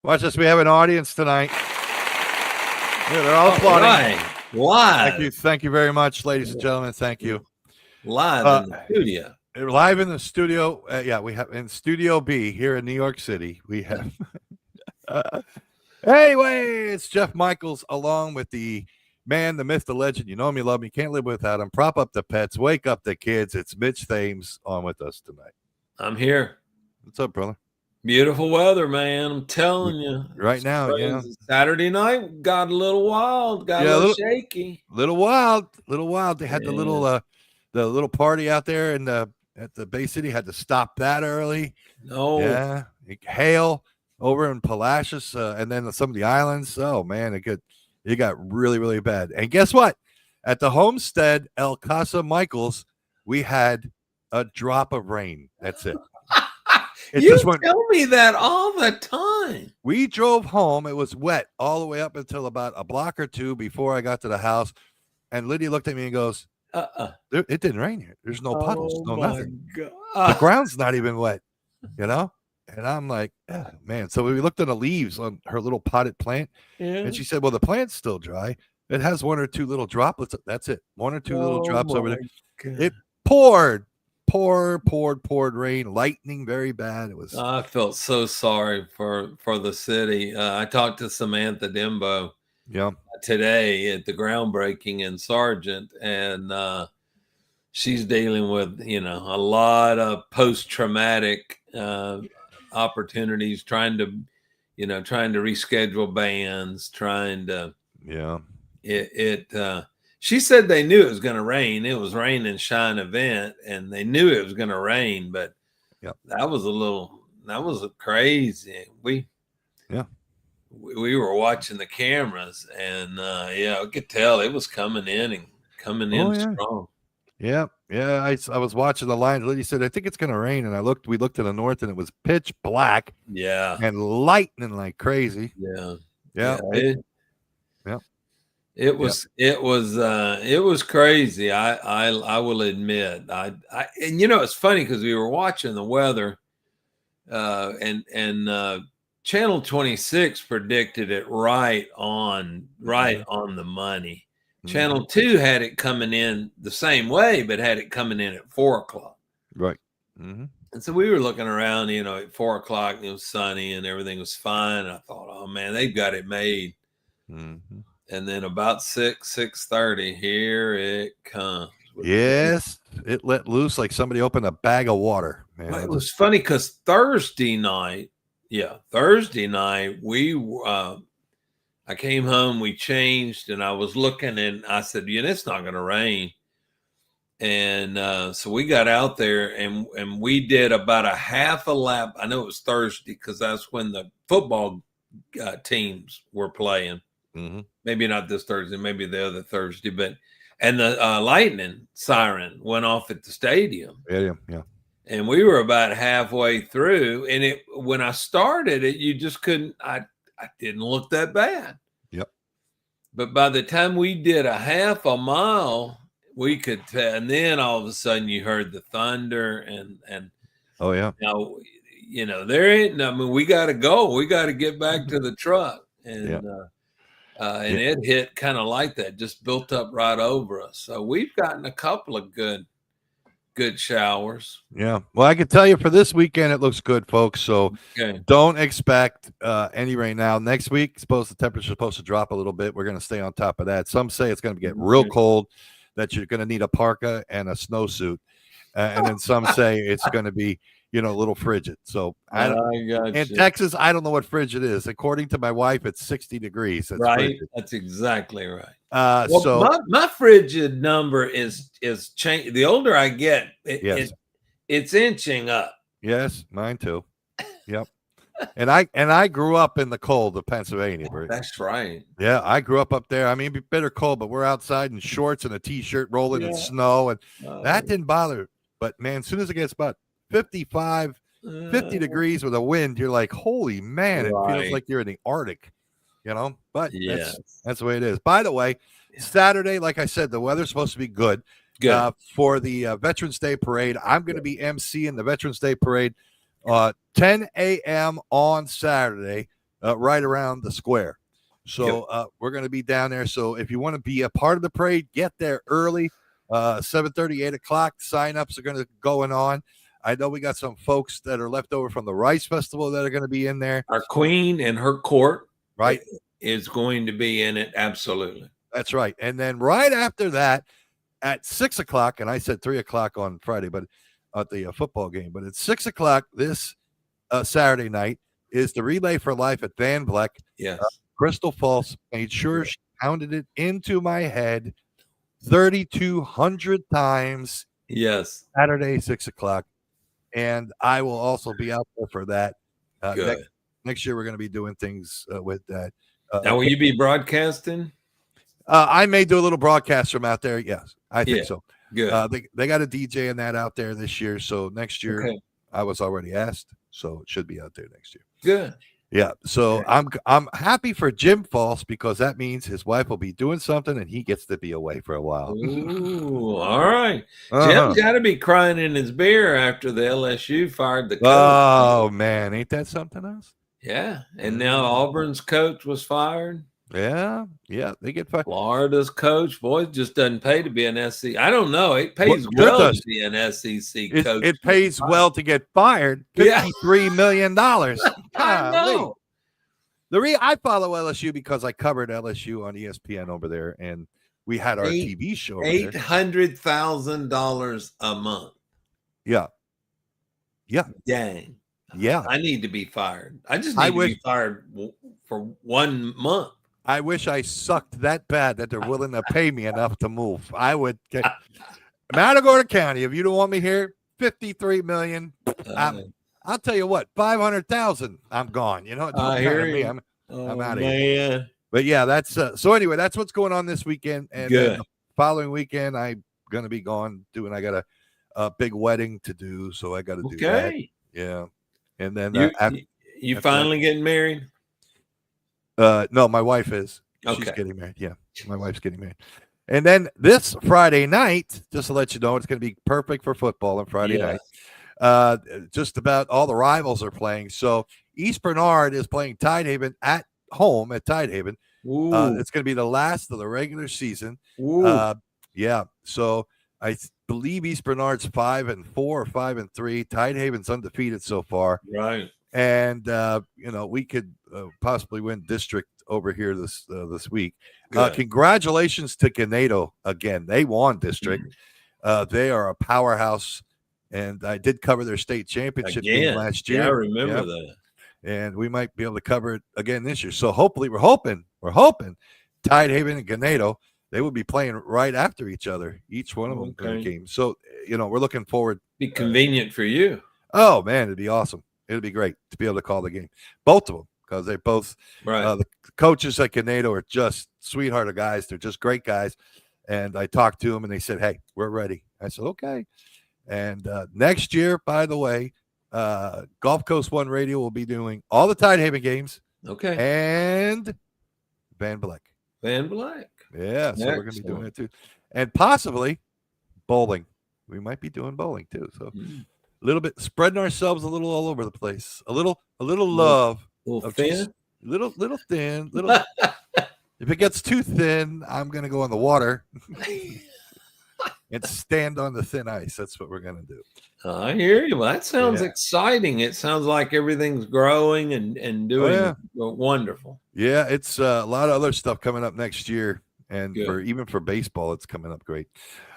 Watch this. We have an audience tonight. Yeah, they're all applauding. Right. Live. Thank you very much, ladies and gentlemen. Thank you. Live in the studio. Live in the studio. We have in Studio B here in New York City. We have. Anyway, it's Jeff Michaels along with the man, the myth, the legend. You know me, love me, can't live without him. Prop up the pets, wake up the kids. It's Mitch Thames on with us tonight. I'm here. What's up, brother? Beautiful weather, man. I'm telling you. Right now, yeah. Saturday night got a little wild, got a little shaky. Little wild. They had the little party out there at the Bay City. Had to stop that early. No. Yeah. Hail over in Palacios, and then some of the islands. Oh man, it got really, really bad. And guess what? At the homestead El Casa Michaels, we had a drop of rain. That's it. You tell me that all the time. We drove home. It was wet all the way up until about a block or two before I got to the house. And Lydia looked at me and goes, it didn't rain here. There's no puddles, no nothing. God. The ground's not even wet, you know? And I'm like, oh, man. So we looked at the leaves on her little potted plant. Yeah. And she said, well, the plant's still dry. It has one or two little droplets. That's it. One or two little drops over there. God. It poured rain, lightning, very bad. It was. I felt so sorry for the city. I talked to Samantha Dembo today at the groundbreaking in Sargent, and she's dealing with a lot of post-traumatic opportunities, trying to reschedule bands, she said they knew it was going to rain. It was rain and shine event, and they knew it was going to rain, but that was crazy. We were watching the cameras, and I could tell it was coming in strong. Yeah. I was watching the lines. Lady said, I think it's going to rain. And we looked to the north, and it was pitch black. Yeah. And lightning like crazy. Yeah. It was crazy. I will admit. And it's funny because we were watching the weather, and Channel 26 predicted it right on the money. Mm-hmm. Channel 2 had it coming in the same way, but had it coming in at 4:00. Right. Mm-hmm. And so we were looking around, at 4:00, and it was sunny and everything was fine. And I thought, oh man, they've got it made. Mm-hmm. And then about 6:30, here it comes. Yes, it let loose like somebody opened a bag of water. Man, it was funny because Thursday night, I came home, we changed, and I was looking, and I said, it's not going to rain. And so we got out there, and we did about a half a lap. I know it was Thursday because that's when the football teams were playing. Mm-hmm. Maybe not this Thursday, maybe the other Thursday, and the lightning siren went off at the stadium. Yeah. And we were about halfway through, and when I started it, you just couldn't. I didn't look that bad. Yep. But by the time we did a half a mile, we could tell, and then all of a sudden you heard the thunder and. Oh yeah. There ain't. I mean, we got to go. We got to get back to the truck, and. And it hit kind of like that, just built up right over us. So we've gotten a couple of good showers. Yeah. Well, I can tell you for this weekend, it looks good, folks. So don't expect any rain now. Next week, the temperature's supposed to drop a little bit. We're going to stay on top of that. Some say it's going to get real cold, that you're going to need a parka and a snowsuit. And then some say it's going to be, a little frigid. So in Texas, I don't know what frigid is. According to my wife, it's 60 degrees. That's right. Frigid. That's exactly right. So my frigid number is changed. The older I get, it's inching up. Yes, mine too. Yep. And I grew up in the cold of Pennsylvania. That's right. Yeah, I grew up there. I mean, bitter cold, but we're outside in shorts and a t-shirt rolling in snow, and that didn't bother. But man, as soon as it gets about 50 degrees with a wind, you're like, holy man, it feels like you're in the Arctic, but that's the way it is. By the way, Saturday, like I said, the weather's supposed to be good. For the Veterans Day Parade. I'm going to be emceeing the Veterans Day Parade 10 a.m. on Saturday right around the square. So we're going to be down there. So if you want to be a part of the parade, get there early. 7:30, 8 o'clock. Sign-ups are going to going on. I know we got some folks that are left over from the Rice Festival that are going to be in there. Our queen and her court, right, is going to be in it. Absolutely. That's right. And then right after that, at 6 o'clock, and I said 3 o'clock on Friday, but at the football game, but at 6 o'clock this Saturday night is the Relay for Life at Van Vleck. Yes. Crystal Falls made sure she pounded it into my head 3,200 times. Yes. Saturday, 6 o'clock. And I will also be out there for that. Good. Next year, we're going to be doing things with that. Now, will you be broadcasting? I may do a little broadcast from out there. Yes, I think so. Good. They got a DJ in that out there this year. So next year, I was already asked. So it should be out there next year. Good. Yeah. So I'm happy for Jim False because that means his wife will be doing something and he gets to be away for a while. Ooh, all right. Jim's got to be crying in his beer after the LSU fired the coach. Oh, man. Ain't that something else? Yeah. And now Auburn's coach was fired. Yeah. They get fired. Florida's coach, boy, it just doesn't pay to be an SEC. I don't know. It pays well to be an SEC coach. It pays well to get fired. $53 million. I know. I follow LSU because I covered LSU on ESPN over there, and we had our TV show. $800,000 a month. Yeah. Dang. Yeah. I need to be fired. I just need to be fired for 1 month. I wish I sucked that bad that they're willing to pay me enough to move. I would get Matagorda County. If you don't want me here, $53 million. I'll tell you what, 500,000. I'm gone. You know, I hear you. I'm out of here. But yeah, that's so. Anyway, that's what's going on this weekend. And then the following weekend, I'm gonna be gone doing. I got a big wedding to do, so I got to do that. Yeah, and then you finally getting married? No, my wife is. Okay. She's getting married. Yeah, my wife's getting married. And then this Friday night, just to let you know, it's going to be perfect for football on Friday night. Just about all the rivals are playing. So East Bernard is playing Tidehaven at home at Tidehaven. It's going to be the last of the regular season. Yeah. So I believe East Bernard's 5-4 or 5-3. Tidehaven's undefeated so far. Right. And we could possibly win district over here this week. Congratulations to Ganado again. They won district. They are a powerhouse, and I did cover their state championship game last year. Yeah, I remember that. And we might be able to cover it again this year. So hopefully, we're hoping Tidehaven and Ganado, they will be playing right after each other, each one of them in the game. So we're looking forward. Be convenient for you. Oh man, it'd be awesome. It'd be great to be able to call the game, both of them, because they both the coaches at Ganado are just sweetheart of guys. They're just great guys. And I talked to them, and they said, "Hey, we're ready." I said, "Okay." And next year, by the way, Gulf Coast One Radio will be doing all the Tidehaven games. Okay. And Van Vleck. Yeah, so we're going to be doing it too, and possibly bowling. We might be doing bowling too. So. A little bit spreading ourselves a little all over the place. A little love. Little thin. Little thin. Little. If it gets too thin, I'm gonna go in the water and stand on the thin ice. That's what we're gonna do. I hear you. Well, that sounds exciting. It sounds like everything's growing and doing wonderful. Yeah, it's a lot of other stuff coming up next year, and even for baseball, it's coming up great.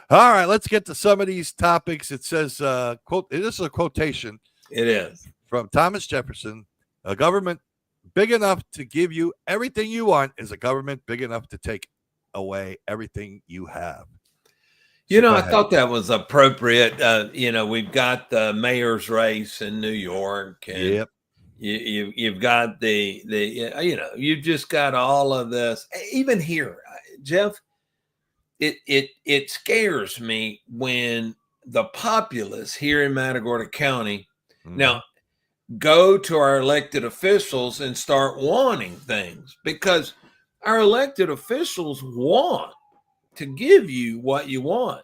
All right, let's get to some of these topics. It says, quote, this is a quotation. It is. From Thomas Jefferson. A government big enough to give you everything you want is a government big enough to take away everything you have. I thought that was appropriate. We've got the mayor's race in New York. And you've got you've just got all of this. Even here, Jeff, It scares me when the populace here in Matagorda County now go to our elected officials and start wanting things, because our elected officials want to give you what you want.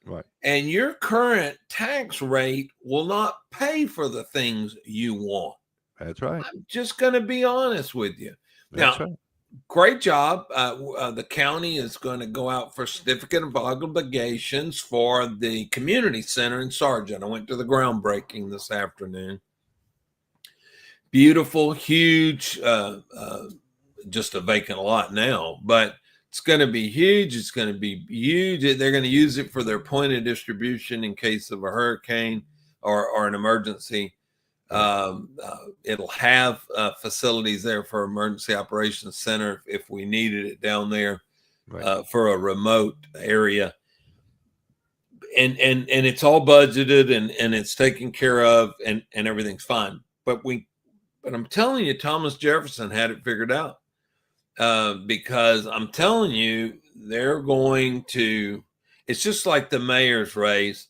Right. And your current tax rate will not pay for the things you want. That's right. I'm just going to be honest with you. That's Now, right. great job. The county is going to go out for certificate of obligations for the community center in Sargent. I went to the groundbreaking this afternoon. Beautiful, huge, just a vacant lot now, but it's going to be huge. It's going to be huge. They're going to use it for their point of distribution in case of a hurricane or an emergency. It'll have facilities there for emergency operations center if we needed it down there, right, for a remote area. And it's all budgeted and it's taken care of and everything's fine. But I'm telling you, Thomas Jefferson had it figured out, because I'm telling you, they're going to. It's just like the mayor's race,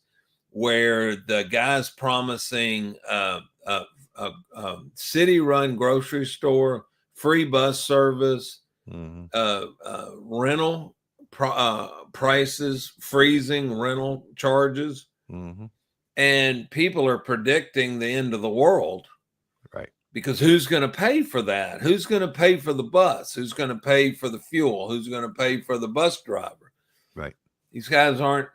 where the guy's promising city-run grocery store, free bus service, rental prices, freezing rental charges, and people are predicting the end of the world. Right. Because who's going to pay for that? Who's going to pay for the bus? Who's going to pay for the fuel? Who's going to pay for the bus driver? Right. These guys aren't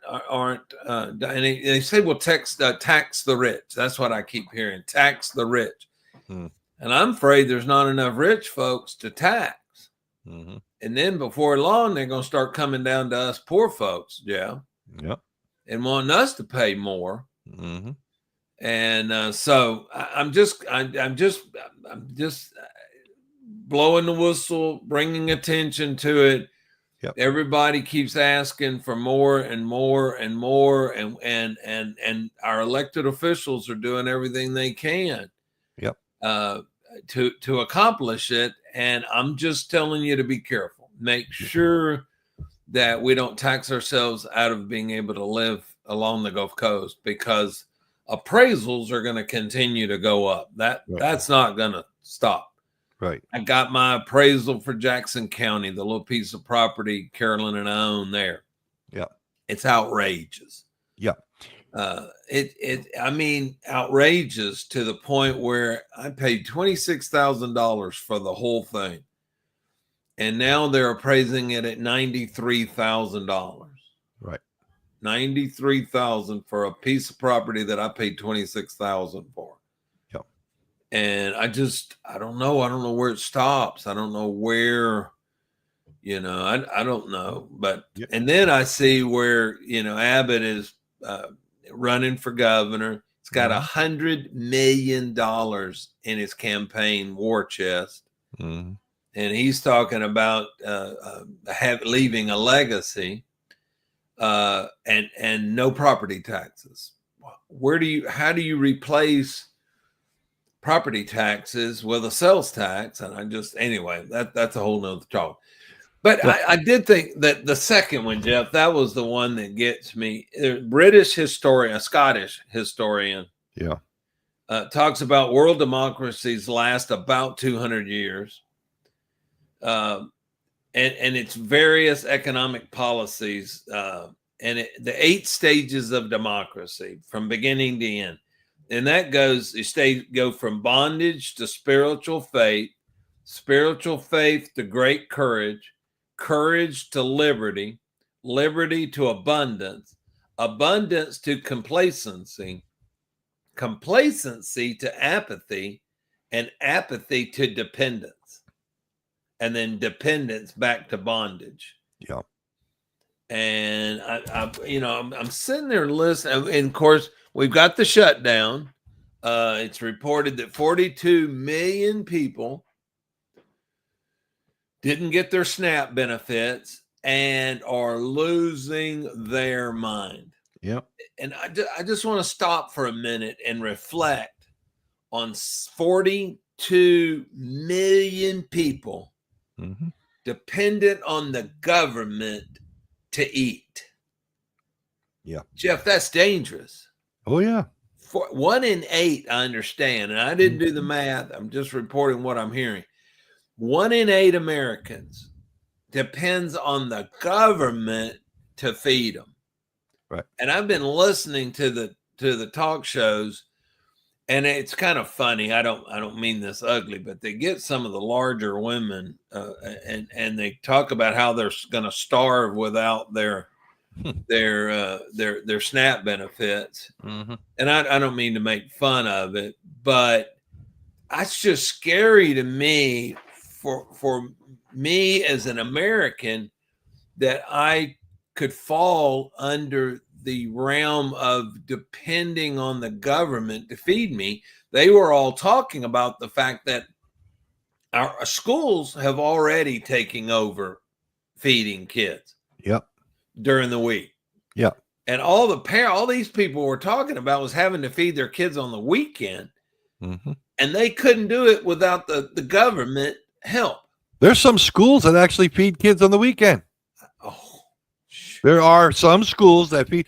and they say, well, tax the rich. That's what I keep hearing. Tax the rich. And I'm afraid there's not enough rich folks to tax. And then before long, they're going to start coming down to us poor folks, Jeff. Yep. And wanting us to pay more. And so I'm just blowing the whistle, bringing attention to it. Yep. Everybody keeps asking for more and more and more, and our elected officials are doing everything they can. Yep. To accomplish it. And I'm just telling you to be careful. Make sure that we don't tax ourselves out of being able to live along the Gulf Coast, because appraisals are going to continue to go up. That's not going to stop. Right. I got my appraisal for Jackson County, the little piece of property Carolyn and I own there. Yeah. It's outrageous. Yeah. I mean, outrageous to the point where I paid $26,000 for the whole thing. And now they're appraising it at $93,000. Right. $93,000 for a piece of property that I paid $26,000 for. Yep. And I don't know. I don't know where it stops. I don't know where, I don't know. But, yep. And then I see where, Abbott is running for governor. He's got $100 million in his campaign war chest. And he's talking about leaving a legacy. And no property taxes. How do you replace property taxes with a sales tax? And that's a whole nother talk. But I did think that the second one, Jeff, that was the one that gets me. British historian, a Scottish historian, talks about world democracies last about 200 years. And its various economic policies, and the 8 stages of democracy from beginning to end. And that go from bondage to spiritual faith to great courage, courage to liberty, liberty to abundance, abundance to complacency, complacency to apathy, and apathy to dependence. And then dependence back to bondage. Yeah. And I'm sitting there listening. And of course, we've got the shutdown. It's reported that 42 million people didn't get their SNAP benefits and are losing their mind. Yep. And I just want to stop for a minute and reflect on 42 million people dependent on the government to eat. Yeah. Jeff, that's dangerous. Oh, yeah. 1 in 8, I understand. And I didn't do the math. I'm just reporting what I'm hearing. 1 in 8 Americans depends on the government to feed them. Right. And I've been listening to the talk shows, And it's kind of funny. I don't mean this ugly, but they get some of the larger women, and they talk about how they're going to starve without their SNAP benefits. Mm-hmm. And I don't mean to make fun of it, but it's just scary to me for me as an American that I could fall under the realm of depending on the government to feed me. They were all talking about the fact that our schools have already taken over feeding kids. Yep. During the week. Yep. And all these people were talking about was having to feed their kids on the weekend. Mm-hmm. And they couldn't do it without the government help. There's some schools that actually feed kids on the weekend. Oh, there are some schools that feed.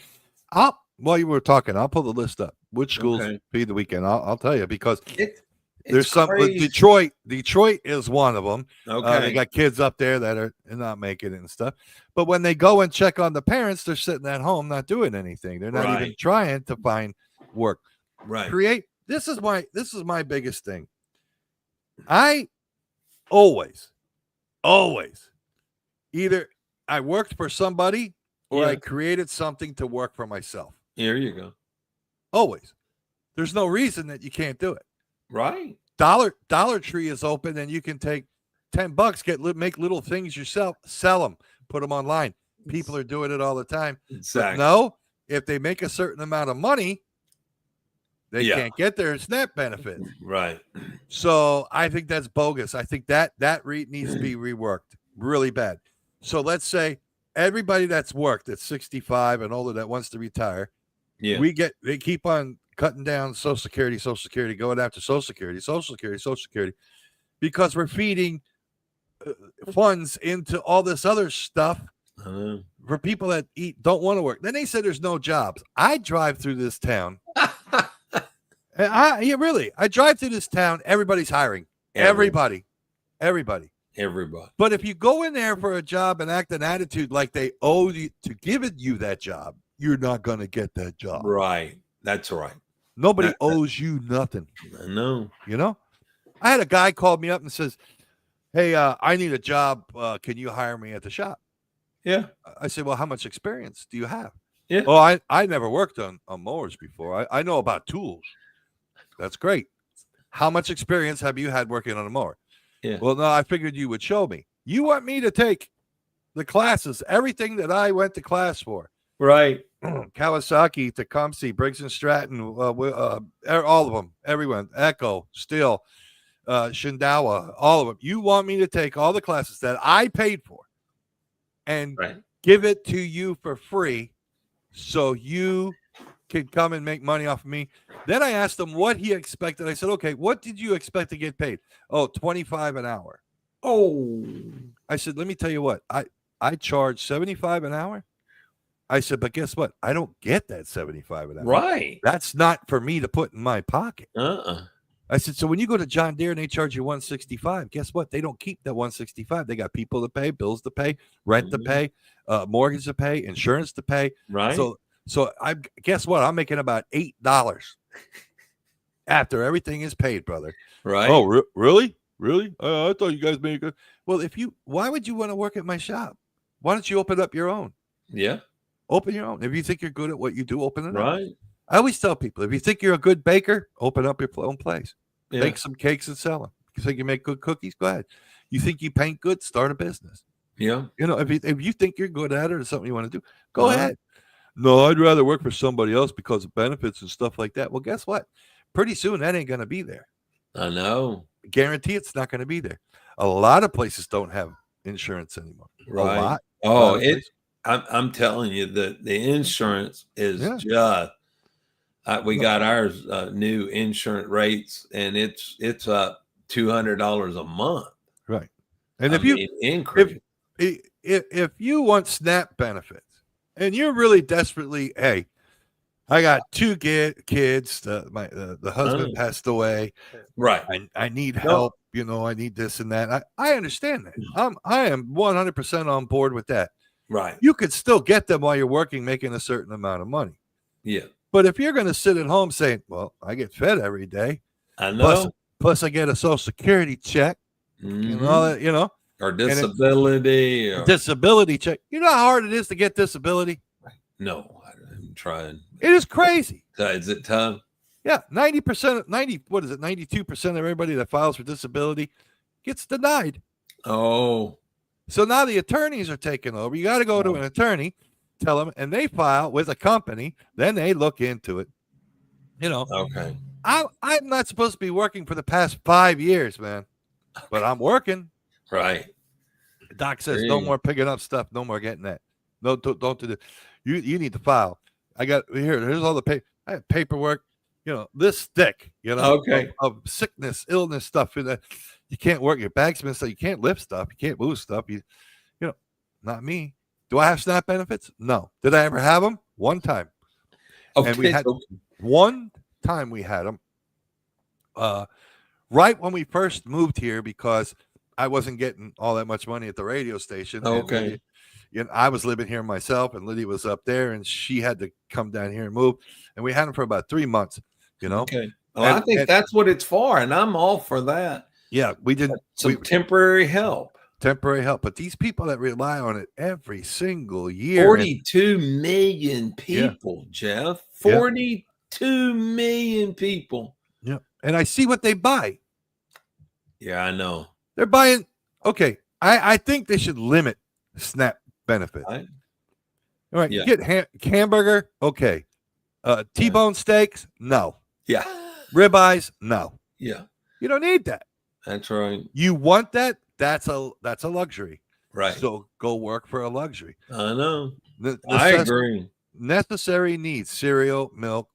While you were talking, I'll pull the list up. Which schools feed the weekend? I'll tell you, because there's some. Detroit is one of them. Okay, they got kids up there that are not making it and stuff. But when they go and check on the parents, they're sitting at home not doing anything. They're not even trying to find work. Right. This is my biggest thing. I always either I worked for somebody or I created something to work for myself. Here you go. Always. There's no reason that you can't do it. Right. Dollar Tree is open and you can take $10, make little things yourself, sell them, put them online. People are doing it all the time. Exactly. But no, if they make a certain amount of money, they can't get their SNAP benefit. Right. So I think that's bogus. I think that needs to be reworked really bad. So let's say everybody that's worked at 65 and older that wants to retire, they keep on cutting down Social Security, going after Social Security, because we're feeding funds into all this other stuff for people that don't want to work. Then they said there's no jobs. I drive through this town. I drive through this town. Everybody's hiring. Everybody. But if you go in there for a job and act an attitude like they owe you to give you that job, you're not going to get that job. Right. That's right. Nobody owes you nothing. I know. You know, I had a guy called me up and says, "Hey, I need a job. Can you hire me at the shop?" Yeah. I said, "Well, how much experience do you have?" Yeah. Well, I never worked on mowers before. I know about tools. That's great. How much experience have you had working on a mower? Yeah. Well, no, I figured you would show me. You want me to take the classes, everything that I went to class for. Right. Kawasaki, Tecumseh, Briggs and Stratton, all of them, everyone, Echo, Stihl, Shindawa, all of them. You want me to take all the classes that I paid for and give it to you for free so you can come and make money off of me. Then I asked him what he expected. I said, okay, what did you expect to get paid? Oh, $25 an hour. Oh. I said, let me tell you what, I charge $75 an hour. I said, but guess what? I don't get that $75 an hour. Right. That's not for me to put in my pocket. I said, so when you go to John Deere and they charge you $165, guess what? They don't keep that $165. They got people to pay, bills to pay, rent to pay, mortgage to pay, insurance to pay. Right. So I guess what? I'm making about $8 after everything is paid, brother. Right. Oh, really? Really? I thought you guys made good. Well, why would you want to work at my shop? Why don't you open up your own? Yeah. Open your own. If you think you're good at what you do, open it up. Right. I always tell people, if you think you're a good baker, open up your own place. Yeah. Bake some cakes and sell them. You think you make good cookies? Go ahead. You think you paint good? Start a business. Yeah. You know, if you think you're good at it or something you want to do, go ahead. No, I'd rather work for somebody else because of benefits and stuff like that. Well, guess what? Pretty soon that ain't going to be there. I know. Guarantee it's not going to be there. A lot of places don't have insurance anymore. Right. A lot. Oh, I'm telling you that the insurance is just. We got ours new insurance rates, and it's up $200 a month. Right. And if you want SNAP benefits and you're really desperately, hey, I got 2 kids. The husband passed away. Right. I need help. You know, I need this and that. I understand that. I am 100% on board with that. Right. You could still get them while you're working, making a certain amount of money. Yeah. But if you're going to sit at home saying, well, I get fed every day, I know. plus I get a Social Security check, or disability, or disability check. You know how hard it is to get disability? No, I'm trying. It is crazy. Is it tough? Yeah, 92% of everybody that files for disability gets denied. Oh. So now the attorneys are taking over. You got to go to an attorney, tell them, and they file with a company. Then they look into it. Okay. I'm not supposed to be working for the past 5 years, man, but I'm working. Right. The doc says no more picking up stuff, no more getting that. No, don't do that. You need to file. I got here's all the I have paperwork, this thick, okay, of sickness, illness stuff in that. You can't work your bagsman stuff. You can't lift stuff. You can't move stuff. Not me. Do I have SNAP benefits? No. Did I ever have them? One time. Okay. And we had one time we had them. Right when we first moved here, because I wasn't getting all that much money at the radio station. Okay. And I was living here myself, and Lydia was up there, and she had to come down here and move. And we had them for about 3 months. Okay. Well, I think that's what it's for, and I'm all for that. Yeah, we did some temporary help. But these people that rely on it every single year. 42 million people, Jeff. 42 million people. Yeah. And I see what they buy. Yeah, I know. They're buying. Okay. I think they should limit SNAP benefits. Right. All right. Yeah. You get hamburger. Okay. T-bone steaks. No. Yeah. Ribeyes. No. Yeah. You don't need that. That's right. You want that? That's a luxury. Right. So go work for a luxury. I know. I agree. Necessary needs: cereal, milk,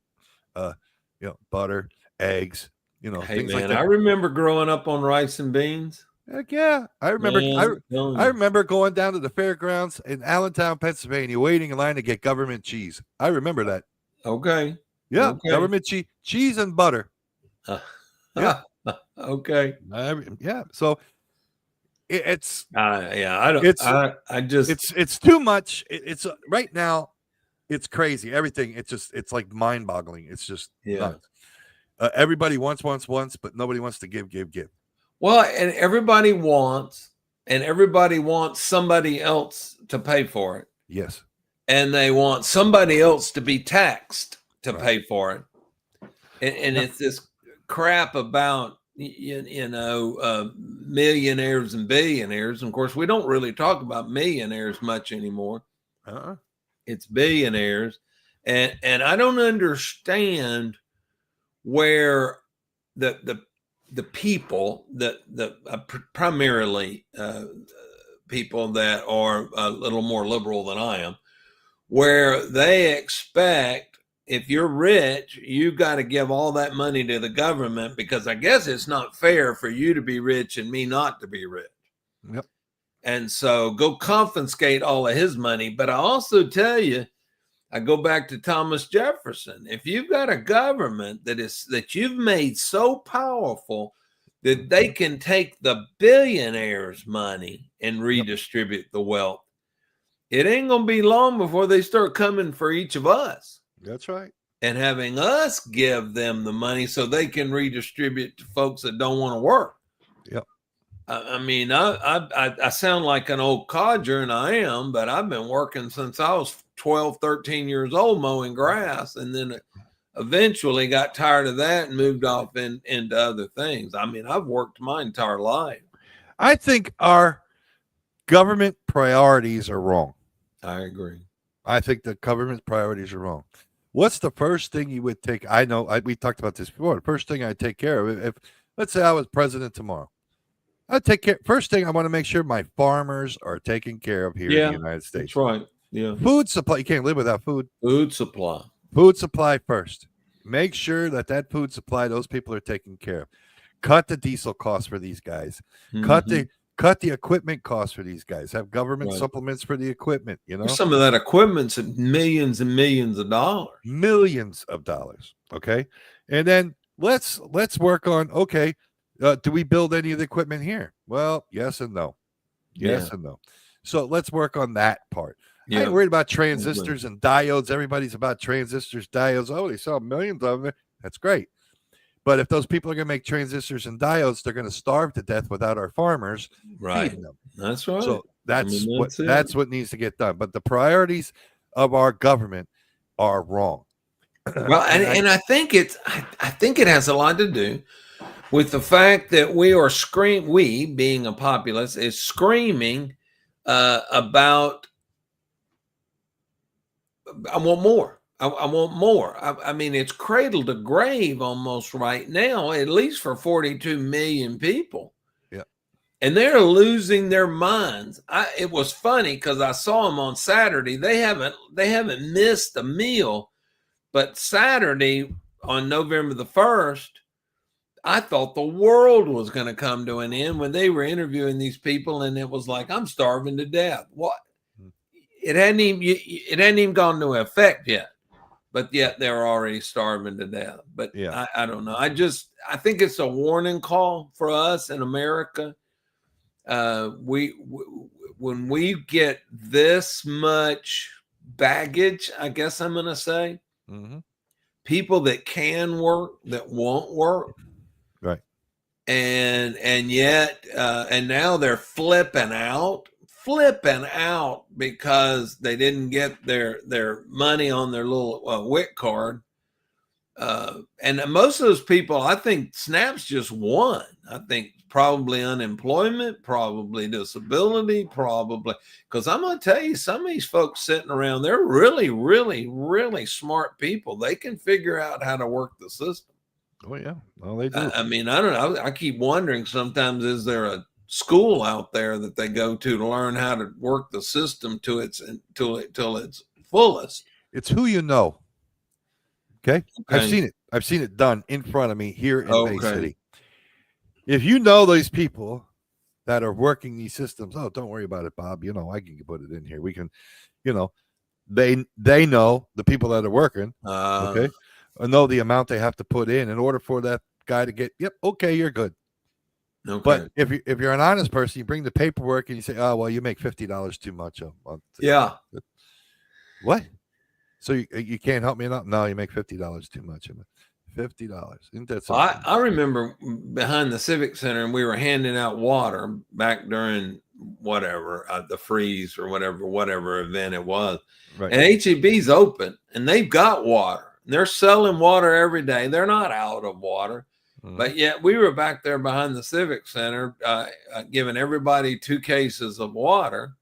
butter, eggs. Hey, things man, like that. I remember growing up on rice and beans. Heck yeah, I remember. I remember going down to the fairgrounds in Allentown, Pennsylvania, waiting in line to get government cheese. I remember that. Okay. Yeah, okay. Government cheese and butter. Yeah. Okay. Yeah. So it's I don't. I just it's too much. It's right now. It's crazy. Everything. It's like mind boggling. It's just nuts. Everybody wants, but nobody wants to give. Well, and everybody wants somebody else to pay for it. Yes. And they want somebody else to be taxed to pay for it. And it's this crap about, millionaires and billionaires. And of course, we don't really talk about millionaires much anymore. It's billionaires. And I don't understand where the people primarily people that are a little more liberal than I am, where they expect if you're rich, you got to give all that money to the government, because I guess it's not fair for you to be rich and me not to be rich. Yep. And so go confiscate all of his money. But I also tell you, I go back to Thomas Jefferson. If you've got a government that you've made so powerful that they can take the billionaires' money and redistribute the wealth, it ain't going to be long before they start coming for each of us. That's right. And having us give them the money so they can redistribute to folks that don't want to work. Yep. I mean, I sound like an old codger, and I am, but I've been working since I was 12, 13 years old mowing grass, and then eventually got tired of that and moved off into other things. I mean, I've worked my entire life. I think our government priorities are wrong. I agree. I think the government's priorities are wrong. What's the first thing you would take? I know we talked about this before. The first thing I'd take care of, if let's say I was president tomorrow, I'd take care. First thing, I want to make sure my farmers are taken care of here in the United States. That's right. Yeah. Food supply. You can't live without food. Food supply. Food supply first. Make sure that food supply, those people are taken care of. Cut the diesel costs for these guys. Mm-hmm. Cut the equipment costs for these guys. Have government supplements for the equipment. Some of that equipment's at millions and millions of dollars. Millions of dollars. Okay, and then let's work on. Okay, do we build any of the equipment here? Well, yes and no. Yes and no. So let's work on that part. I ain't worried about transistors and diodes. Everybody's about transistors, diodes. Oh, they sell millions of them. That's great. But if those people are going to make transistors and diodes, they're going to starve to death without our farmers feeding them. That's right. So that's what needs to get done. But the priorities of our government are wrong. Well, and I think I think it has a lot to do with the fact that we being a populace is screaming about I want more. I want more. I mean, it's cradle to grave almost right now, at least for 42 million people. Yeah. And they're losing their minds. It was funny because I saw them on Saturday. They haven't missed a meal, but Saturday on November the 1st, I thought the world was going to come to an end when they were interviewing these people, and it was like, I'm starving to death. What? It hadn't even gone into effect yet, but yet they're already starving to death. But yeah, I don't know. I think it's a warning call for us in America. When we get this much baggage, I guess I'm going to say, people that can work that won't work, right? And yet, and now they're flipping out because they didn't get their money on their little WIC card. And most of those people, I think SNAP's just one. I think probably unemployment, probably disability, probably, because I'm going to tell you, some of these folks sitting around, they're really, really, really smart people. They can figure out how to work the system. Oh yeah, well they do. I mean, I don't know. I keep wondering sometimes, is there a school out there that they go to learn how to work the system till its fullest? It's who you know. Okay. I've seen it done in front of me here in Bay City. If you know these people that are working these systems, oh, don't worry about it, Bob. You know, I can put it in here. We can, you know, they know the people that are working. Okay. Know the amount they have to put in order for that guy to get, yep, okay, you're good. Okay. But if you're an honest person, you bring the paperwork and you say, oh, well, you make $50 too much a month. Yeah. What? So you can't help me enough? No, you make $50 too much. $50. Isn't that something? I remember behind the Civic Center, and we were handing out water back during whatever, the freeze or whatever event it was. Right. And HEB's open, and they've got water. They're selling water every day. They're not out of water. But yet we were back there behind the Civic Center giving everybody 2 cases of water.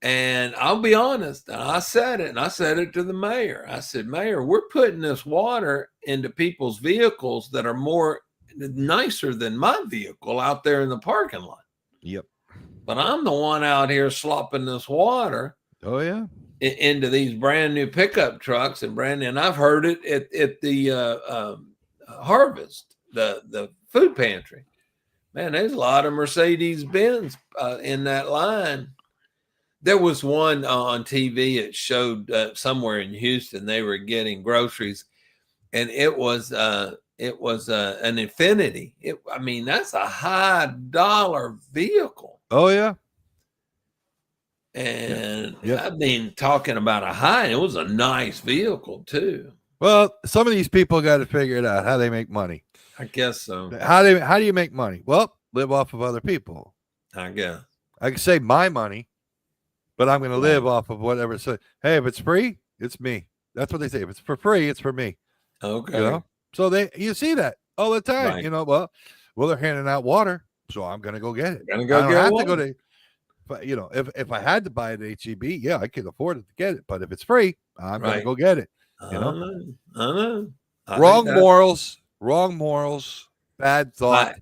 And I'll be honest, and I said it to the mayor. I said, Mayor, we're putting this water into people's vehicles that are more nicer than my vehicle out there in the parking lot. Yep. But I'm the one out here slopping this water. Oh, yeah. Into these brand new pickup trucks and I've heard it at the Harvest, the food pantry. Man, there's a lot of Mercedes-Benz in that line. There was one on TV. It showed somewhere in Houston they were getting groceries, and it was an Infiniti. I mean, that's a high dollar vehicle. Oh yeah. And I mean, talking about a high, it was a nice vehicle too. Well, some of these people got to figure it out how they make money. I guess so. How do you make money? Well, live off of other people. I guess I can save my money, but I'm going to live off of whatever. So, hey, if it's free, it's me. That's what they say. If it's for free, it's for me. Okay. You know? So you see that all the time. Right. You know, well, they're handing out water, so I'm going to go get it. I don't have to go to. But you know, if I had to buy it at HEB, yeah, I could afford it to get it. But if it's free, I'm going to go get it. You know, I know. Wrong morals, bad thought.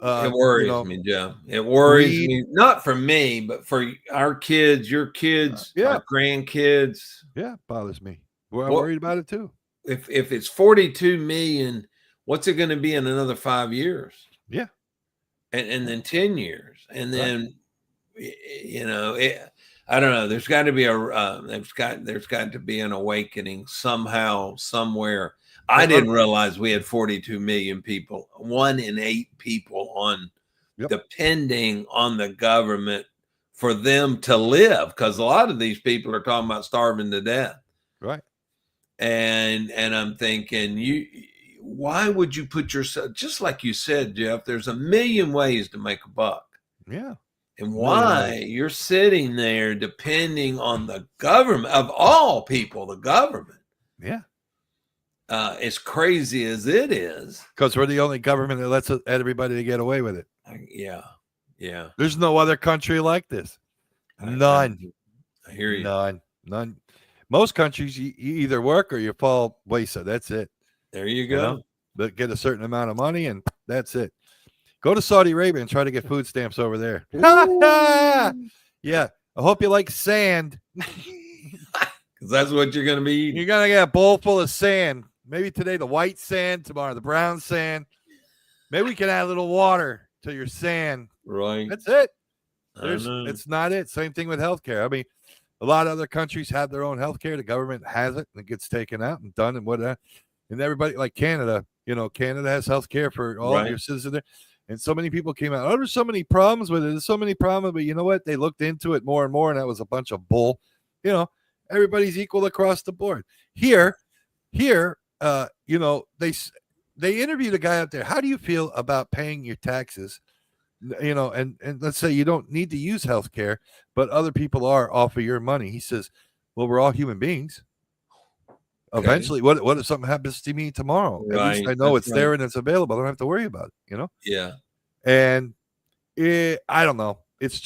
It worries me, Joe. It worries me, not for me, but for our kids, your kids, our grandkids. Yeah, it bothers me. I'm worried about it too. If it's 42 million, what's it going to be in another 5 years? Yeah, and then 10 years, and then you know, I don't know. There's got to be there's got to be an awakening somehow, somewhere. I didn't realize we had 42 million people, 1 in 8 people on depending on the government for them to live, because a lot of these people are talking about starving to death. Right. And I'm thinking, why would you put yourself, just like you said, Jeff, there's a million ways to make a buck. Yeah. And why you're sitting there depending on the government, of all people, the government. Yeah. As crazy as it is. Because we're the only government that lets everybody to get away with it. Yeah. Yeah. There's no other country like this. None. I hear you. None. Most countries, you either work or you fall wayside. That's it. There you go. But get a certain amount of money and that's it. Go to Saudi Arabia and try to get food stamps over there. Yeah. I hope you like sand. Because that's what you're going to be eating. You're going to get a bowl full of sand. Maybe today the white sand, tomorrow the brown sand. Maybe we can add a little water to your sand. Right. That's it. It's not it. Same thing with healthcare. I mean, a lot of other countries have their own healthcare. The government has it and it gets taken out and done and whatever. And everybody, like Canada, Canada has healthcare for all of your citizens there. And so many people came out. Oh, there's so many problems with it. There's so many problems. But you know what? They looked into it more and more, and that was a bunch of bull. Everybody's equal across the board. Here, they interviewed a guy out there. How do you feel about paying your taxes? And let's say you don't need to use health care, but other people are off of your money. He says, well, we're all human beings. Okay. Eventually, what if something happens to me tomorrow? Right. At least I know it's there and it's available. I don't have to worry about it, Yeah. And I don't know. It's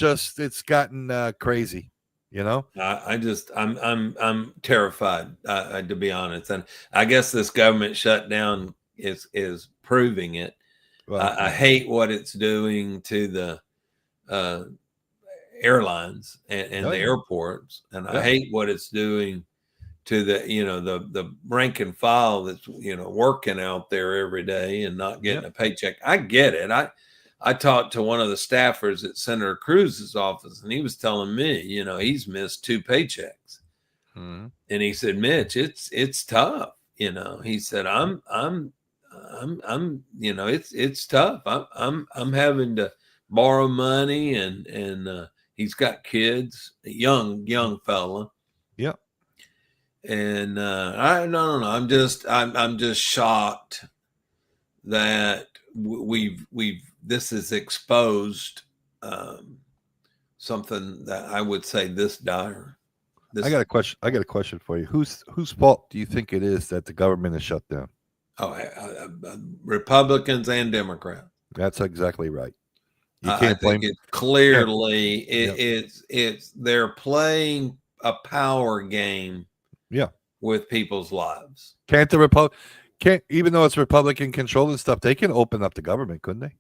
gotten crazy, I'm terrified, to be honest. And I guess this government shutdown is proving it. Well, I hate what it's doing to the airlines and the airports, and I hate what it's doing to the rank and file that's working out there every day and not getting a paycheck. I get it. I talked to one of the staffers at Senator Cruz's office, and he was telling me, he's missed 2 paychecks, and he said, Mitch, it's tough. He said, it's tough. I'm having to borrow money, and he's got kids, a young fella. Yeah. And I don't know. I'm just shocked that this has exposed something that I would say this dire. I got a question for you. Whose fault do you think it is that the government is shut down? Republicans and Democrats. That's exactly right. You can't blame it. Clearly, it's they're playing a power game. Yeah, with people's lives. Can't even though it's Republican control and stuff, they can open up the government, couldn't they?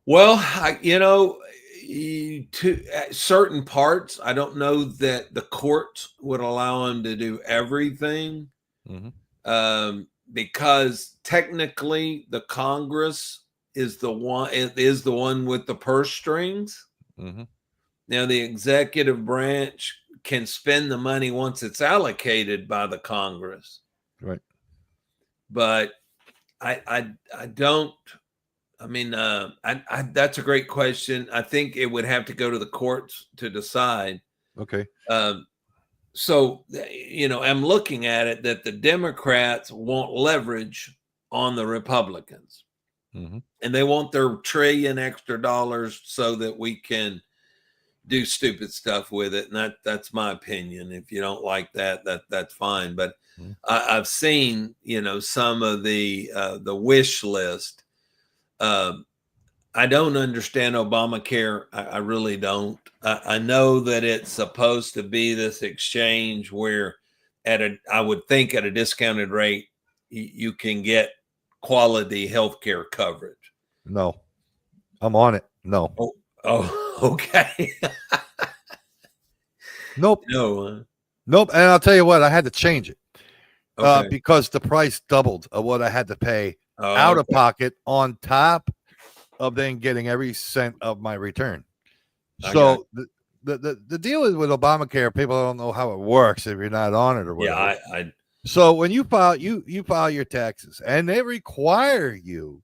Well, to certain parts, I don't know that the courts would allow them to do everything, because technically the Congress is the one with the purse strings. Now the executive branch can spend the money once it's allocated by the Congress. Right. But I don't, that's a great question. I think it would have to go to the courts to decide. Okay. So, I'm looking at it that the Democrats want leverage on the Republicans, and they want their $1 trillion extra so that we can do stupid stuff with it. And that's my opinion. If you don't like that's fine. But I've seen, some of the wish list. I don't understand Obamacare. I really don't. I know that it's supposed to be this exchange where I would think at a discounted rate, you can get quality healthcare coverage. No, I'm on it. No. Oh, okay. Nope. No. Nope. And I'll tell you what, I had to change it because the price doubled of what I had to pay out of pocket on top of then getting every cent of my return. So the deal is with Obamacare, people don't know how it works if you're not on it or whatever. Yeah, So when you file your taxes, and they require you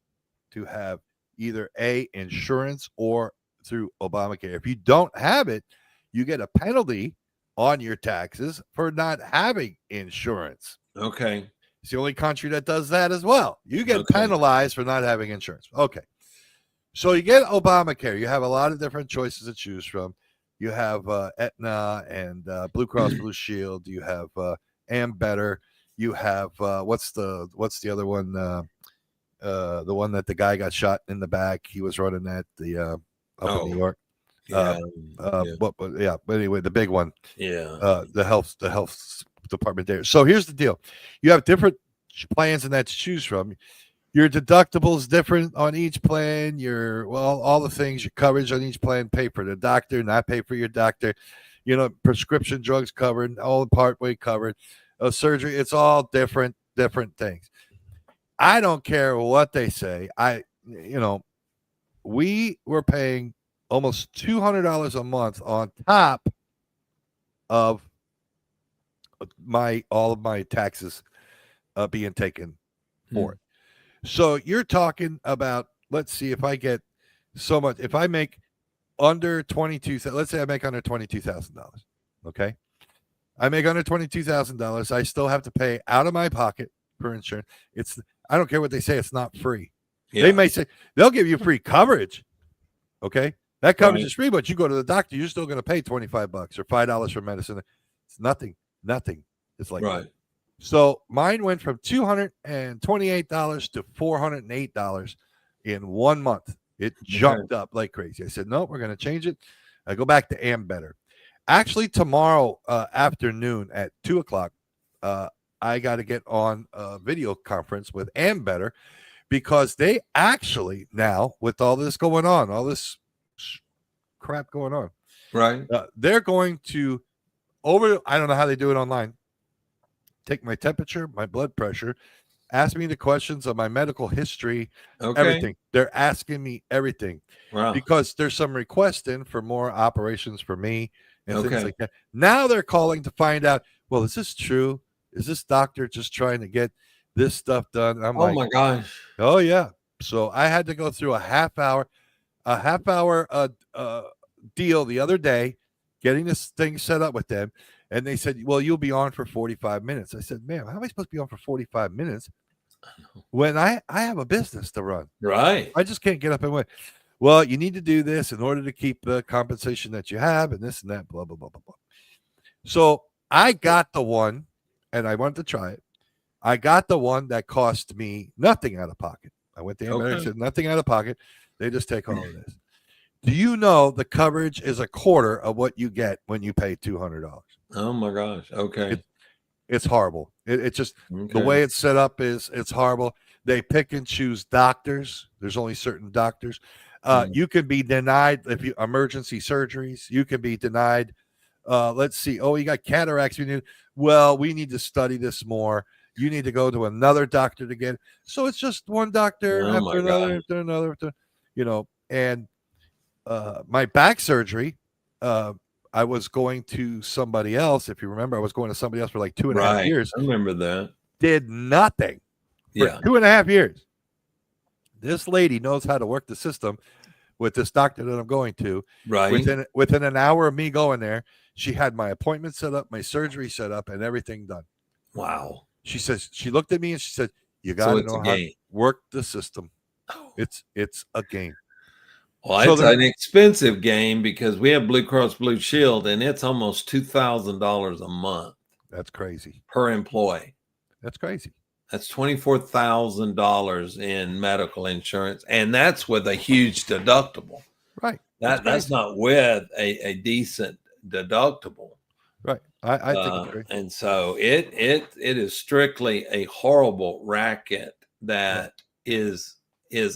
to have either insurance or through Obamacare. If you don't have it, you get a penalty on your taxes for not having insurance. Okay. It's the only country that does that as well. You get penalized for not having insurance. Okay. So you get Obamacare. You have a lot of different choices to choose from. You have Aetna and Blue Cross Blue Shield. You have Ambetter. You have what's the other one? The one that the guy got shot in the back. He was running that up in New York. Yeah. But anyway, the big one. Yeah. The health department there. So here's the deal: you have different plans in that to choose from. Your deductible is different on each plan. All the things, your coverage on each plan, pay for the doctor, not pay for your doctor. Prescription drugs covered, all the part way covered. Surgery, it's all different things. I don't care what they say. We were paying almost $200 a month on top of all of my taxes being taken for it. So you're talking about, let's see, if I get so much, if I make under let's say I make under $22,000. Okay. I make under $22,000. I still have to pay out of my pocket for insurance. I don't care what they say. It's not free. Yeah. They may say they'll give you free coverage. Okay. That coverage is free, but you go to the doctor, you're still going to pay $25 or $5 for medicine. It's nothing. It's like, right. So mine went from $228 to $408 in 1 month. It jumped up like crazy. I said, no, we're going to change it. I go back to Ambetter. Actually, tomorrow afternoon at 2:00, I got to get on a video conference with Ambetter because they actually now, with all this going on, all this crap going on, right? They're going to I don't know how they do it online. Take my temperature, my blood pressure, ask me the questions of my medical history, everything. They're asking me everything. Wow. Because there's some requests in for more operations for me and things like that. Now they're calling to find out, well, is this true? Is this doctor just trying to get this stuff done? And I'm like, my gosh. Oh, yeah. So I had to go through a half hour deal the other day, getting this thing set up with them. And they said, well, you'll be on for 45 minutes. I said, ma'am, how am I supposed to be on for 45 minutes when I have a business to run? Right. I just can't get up and wait. Well, you need to do this in order to keep the compensation that you have and this and that, blah, blah, blah, blah, blah. So I got the one, and I wanted to try it. I got the one that cost me nothing out of pocket. I went there and said, nothing out of pocket. They just take all of this. Do you know the coverage is a quarter of what you get when you pay $200? Oh my gosh. Okay. It's horrible. It's just the way it's set up it's horrible. They pick and choose doctors. There's only certain doctors. You can be denied emergency surgeries. You can be denied. Let's see. Oh, you got cataracts. We need to study this more. You need to go to another doctor to get it. So it's just one doctor after another, and my back surgery, I was going to somebody else. If you remember, I was going to somebody else for like 2.5 years. I remember that. Did nothing for 2.5 years. This lady knows how to work the system with this doctor that I'm going to. Right. Within an hour of me going there, she had my appointment set up, my surgery set up, and everything done. Wow. She says, she looked at me and she said, you got to know how to work the system. It's a game. Well, it's an expensive game because we have Blue Cross Blue Shield, and it's almost $2,000 a month. That's crazy. Per employee. That's crazy. That's $24,000 in medical insurance, and that's with a huge deductible. Right. That's not with a decent deductible. Right. I think it's great. And so it is strictly a horrible racket that is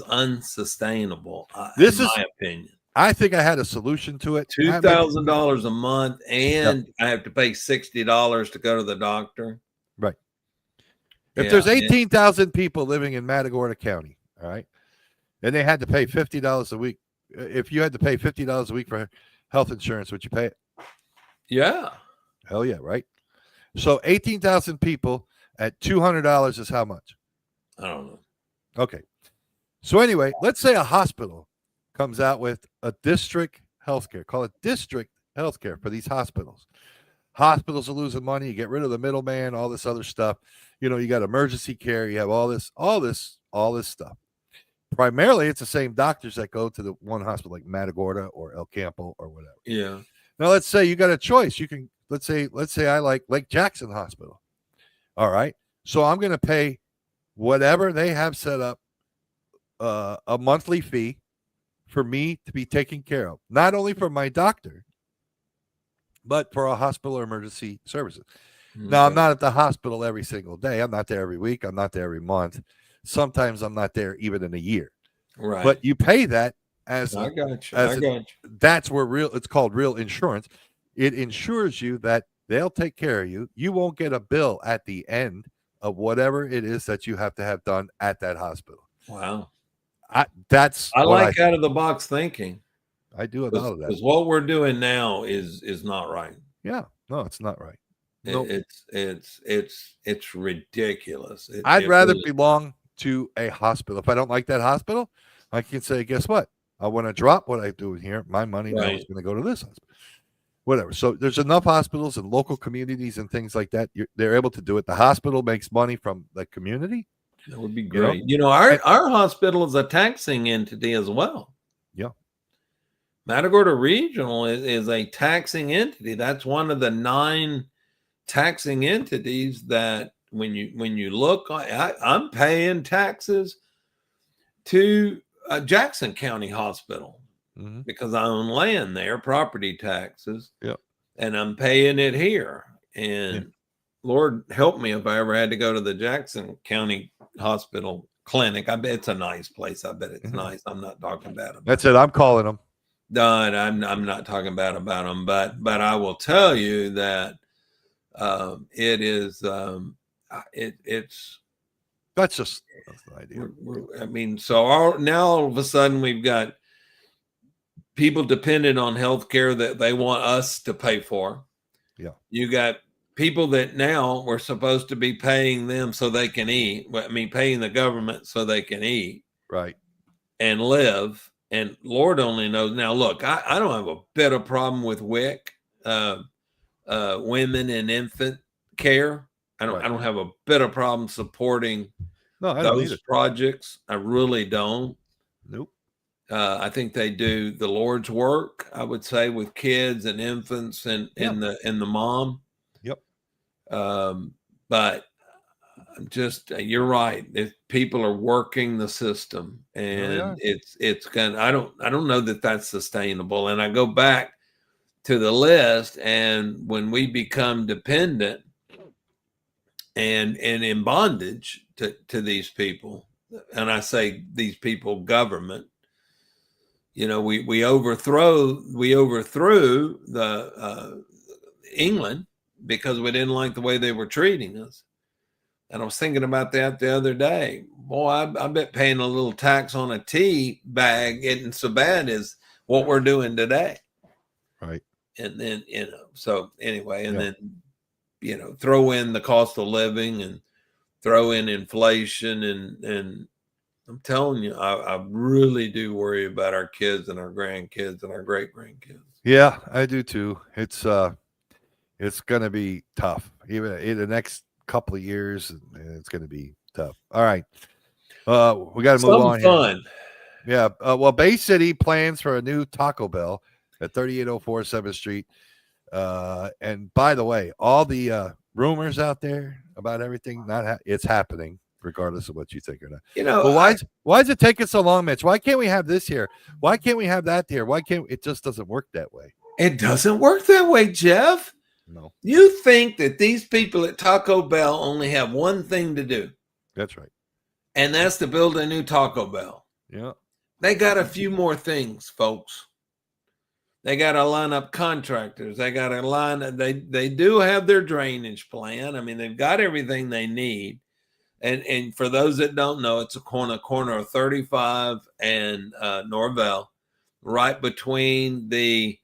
unsustainable, in my opinion. I think I had a solution to it. $2,000 a month, and I have to pay $60 to go to the doctor. Right. If there's 18,000 people living in Matagorda County, all right, and they had to pay $50 a week, if you had to pay $50 a week for health insurance, would you pay it? Yeah. Hell yeah, right? So 18,000 people at $200 is how much? I don't know. Okay. So anyway, let's say a hospital comes out with a district healthcare. Call it district healthcare for these hospitals. Hospitals are losing money. You get rid of the middleman, all this other stuff. You got emergency care. You have all this stuff. Primarily, it's the same doctors that go to the one hospital like Matagorda or El Campo or whatever. Yeah. Now, let's say you got a choice. You can let's say I like Lake Jackson Hospital. All right, so I'm going to pay whatever they have set up, a monthly fee for me to be taken care of, not only for my doctor, but for a hospital or emergency services. Okay. Now, I'm not at the hospital every single day. I'm not there every week. I'm not there every month. Sometimes I'm not there even in a year. Right. But you pay that as I got you. That's where it's called real insurance. It insures you that they'll take care of you. You won't get a bill at the end of whatever it is that you have to have done at that hospital. Wow. I like out of the box thinking. I do a lot of that. Because what we're doing now is not right. Yeah. No, it's not right. Nope. It's ridiculous. I'd rather belong to a hospital. If I don't like that hospital, I can say, guess what? I want to drop what I do here. My money now is going to go to this hospital. Whatever. So there's enough hospitals and local communities and things like that. They're able to do it. The hospital makes money from the community. That would be great. Our hospital is a taxing entity as well. Yeah. Matagorda Regional is a taxing entity. That's one of the 9 taxing entities that when you look, I'm paying taxes to Jackson County Hospital. Mm-hmm. Because I own land there, property taxes. Yep. And I'm paying it here. And Lord help me if I ever had to go to the Jackson County Hospital clinic. I bet it's a nice place. I bet it's nice. I'm not talking bad about That's it. I'm calling them. No, I'm not talking bad about them, but I will tell you that it is it's that's the idea. So now all of a sudden we've got people dependent on health care that they want us to pay for. Yeah. You got people that now we're supposed to be paying them so they can eat. Paying the government so they can eat. Right. And live. And Lord only knows. Now, look, I don't have a bit of problem with WIC, women and infant care. I don't have a bit of problem supporting those projects. I really don't. Nope. I think they do the Lord's work, I would say, with kids and infants and the mom. Yep. But just you're right. If people are working the system, and it's gonna. I don't know that that's sustainable. And I go back to the list, and when we become dependent and in bondage to these people, and I say these people, government. We overthrew the England because we didn't like the way they were treating us. And I was thinking about that the other day. Boy, I bet paying a little tax on a tea bag isn't so bad as what we're doing today. Right. And then, so anyway, and then, throw in the cost of living and throw in inflation and I'm telling you, I really do worry about our kids and our grandkids and our great grandkids. Yeah, I do too. It's going to be tough. Even in the next couple of years, it's going to be tough. All right. We got to move on fun. Here. Yeah. Bay City plans for a new Taco Bell at 3804 7th Street. And by the way, all the rumors out there about everything, it's happening. Regardless of what you think or not. But why is it taking so long, Mitch? Why can't we have this here? Why can't we have that here? Why can't it just doesn't work that way? It doesn't work that way, Jeff. No. You think that these people at Taco Bell only have one thing to do. That's right. And that's to build a new Taco Bell. Yeah. They got a few more things, folks. They got to line up contractors. They got to they do have their drainage plan. They've got everything they need. And for those that don't know, it's a corner of 35 and Norvell, right between the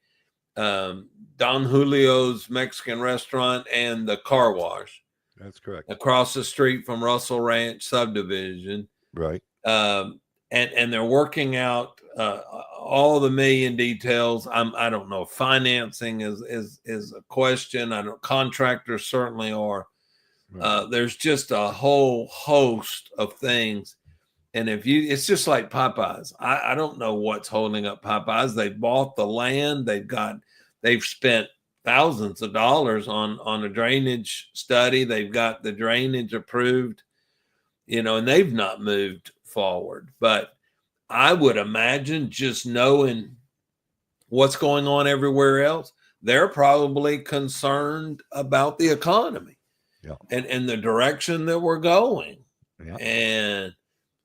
Don Julio's Mexican restaurant and the car wash. That's correct. Across the street from Russell Ranch subdivision. Right. and they're working out all the million details. I don't know. Financing is a question. I know contractors certainly are. There's just a whole host of things. And it's just like Popeyes. I don't know what's holding up Popeyes. They bought the land. They've spent thousands of dollars on a drainage study. They've got the drainage approved, and they've not moved forward. But I would imagine, just knowing what's going on everywhere else, they're probably concerned about the economy and the direction that we're going. Yeah.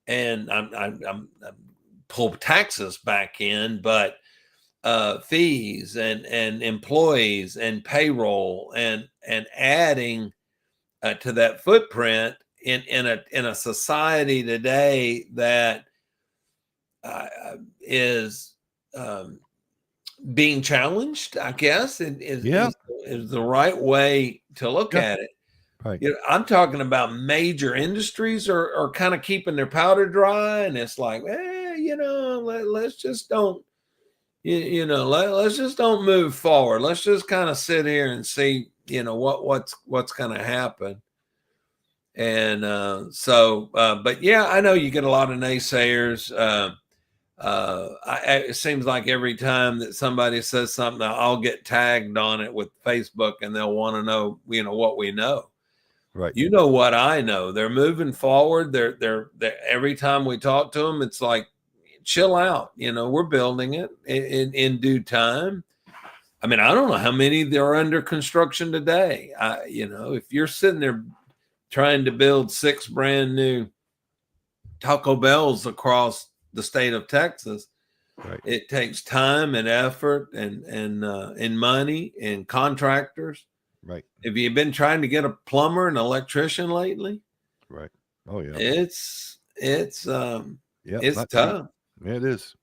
And I'm pull taxes back in, but fees and employees and payroll and adding to that footprint in a society today that is being challenged, I guess, is the right way to look at it. Right. I'm talking about major industries are kind of keeping their powder dry, and it's like, let's just don't, let's just don't move forward. Let's just kind of sit here and see, what's going to happen. And but yeah, I know you get a lot of naysayers. It seems like every time that somebody says something, I'll get tagged on it with Facebook, and they'll want to know, what we know. Right. You know what I know. They're moving forward. They're every time we talk to them, it's like, chill out. We're building it in due time. I mean, I don't know how many there are under construction today. If you're sitting there trying to build 6 brand new Taco Bells across the state of Texas, right, it takes time and effort and money and contractors. Right. Have you been trying to get a plumber and electrician lately? Right. Oh yeah. It's tough. Yeah, it is.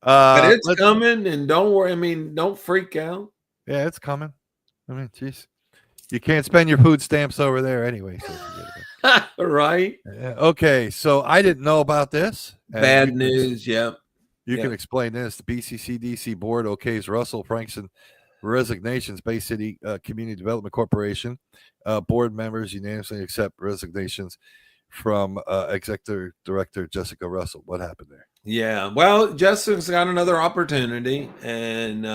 But it's coming, and don't worry. I mean, don't freak out. Yeah, it's coming. I mean, geez, you can't spend your food stamps over there anyway. So right. Okay, so I didn't know about this. Bad news. Yeah. You can explain this. The BCCDC board okays Russell Frankson resignations. Bay City Community Development Corporation board members unanimously accept resignations from Executive Director Jessica Russell. What happened there? Yeah, well, Jessica's got another opportunity, and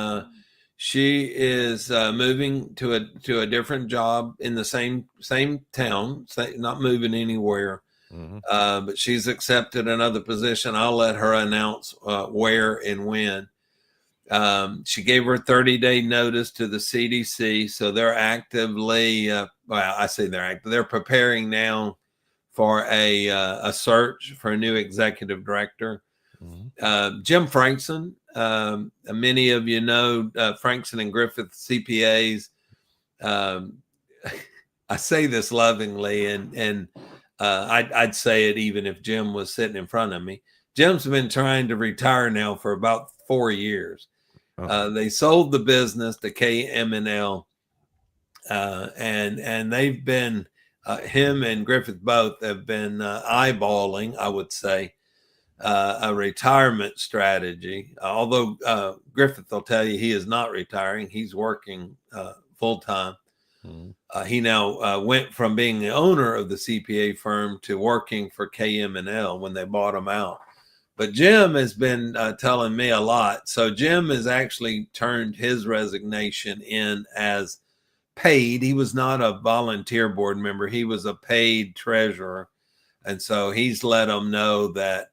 she is moving to a different job in the same town, not moving anywhere. Mm-hmm. But she's accepted another position. I'll let her announce where and when. She gave her 30-day notice to the CDC, so they're actively, they're preparing now for a search for a new executive director. Mm-hmm. Jim Frankson, many of you know Frankson and Griffith CPAs. I say this lovingly, and I'd say it even if Jim was sitting in front of me. Jim's been trying to retire now for about 4 years. They sold the business to KM&L, and they've been, him and Griffith both have been eyeballing, I would say, a retirement strategy. Although Griffith will tell you he is not retiring. He's working full time. Mm-hmm. He now went from being the owner of the CPA firm to working for KM&L when they bought him out. But Jim has been telling me a lot. So Jim has actually turned his resignation in as paid. He was not a volunteer board member. He was a paid treasurer. And so he's let them know that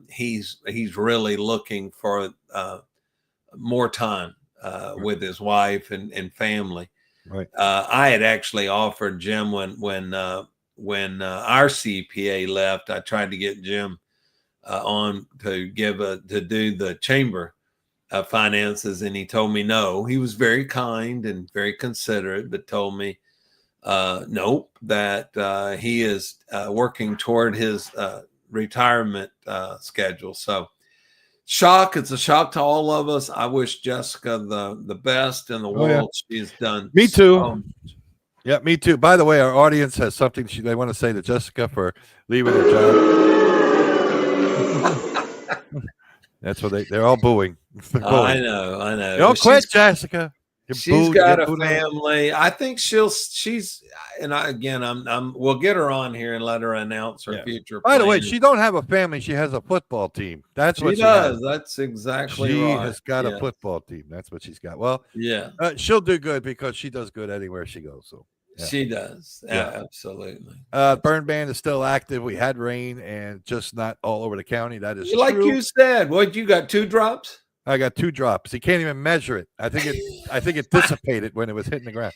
he's really looking for more time with his wife and family. Right. I had actually offered Jim when our CPA left. I tried to get Jim on to do the chamber finances, and he told me no. He was very kind and very considerate, but told me nope, that he is working toward his retirement schedule. So it's a shock to all of us. I wish Jessica the best in the world. Yeah. She's done. Me too. Yeah, me too. By the way, our audience has something they want to say to Jessica for leaving her job. That's what they're all booing. They're I booing. know. Don't quit, Jessica. She's got a booed family. I think she's, and we'll get her on here and let her announce her future By the way, plans. she don't have a family. She has a football team. That's what she does. has. That's exactly She right. has got a football team. That's what she's got. Well, she'll do good because she does good anywhere she goes. So she does. Absolutely. Burn ban is still active. We had rain and just not all over the county. That is like true. you said. What, you got 2 drops? I got 2 drops. You can't even measure it. I think it dissipated when it was hitting the ground.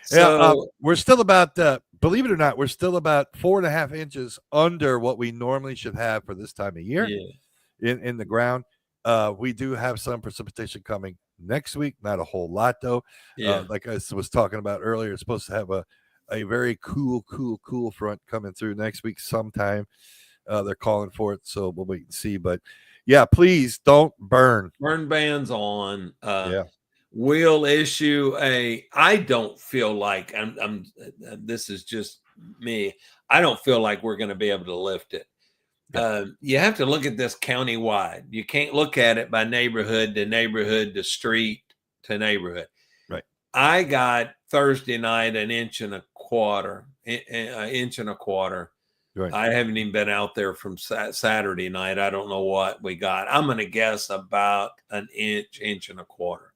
So we're still about believe it or not, we're still about 4.5 inches under what we normally should have for this time of year in the ground. We do have some precipitation coming next week. Not a whole lot though. Like I was talking about earlier, it's supposed to have a very cool front coming through next week sometime. They're calling for it, so we'll wait and see. But yeah, please don't burn. Burn ban's on. We'll issue I don't feel like I'm this is just me. I don't feel like we're going to be able to lift it. You have to look at this county-wide. You can't look at it by neighborhood to neighborhood to street to neighborhood. Right. I got Thursday night an inch and a quarter. Right. I haven't even been out there from Saturday night. I don't know what we got. I'm going to guess about an inch and a quarter.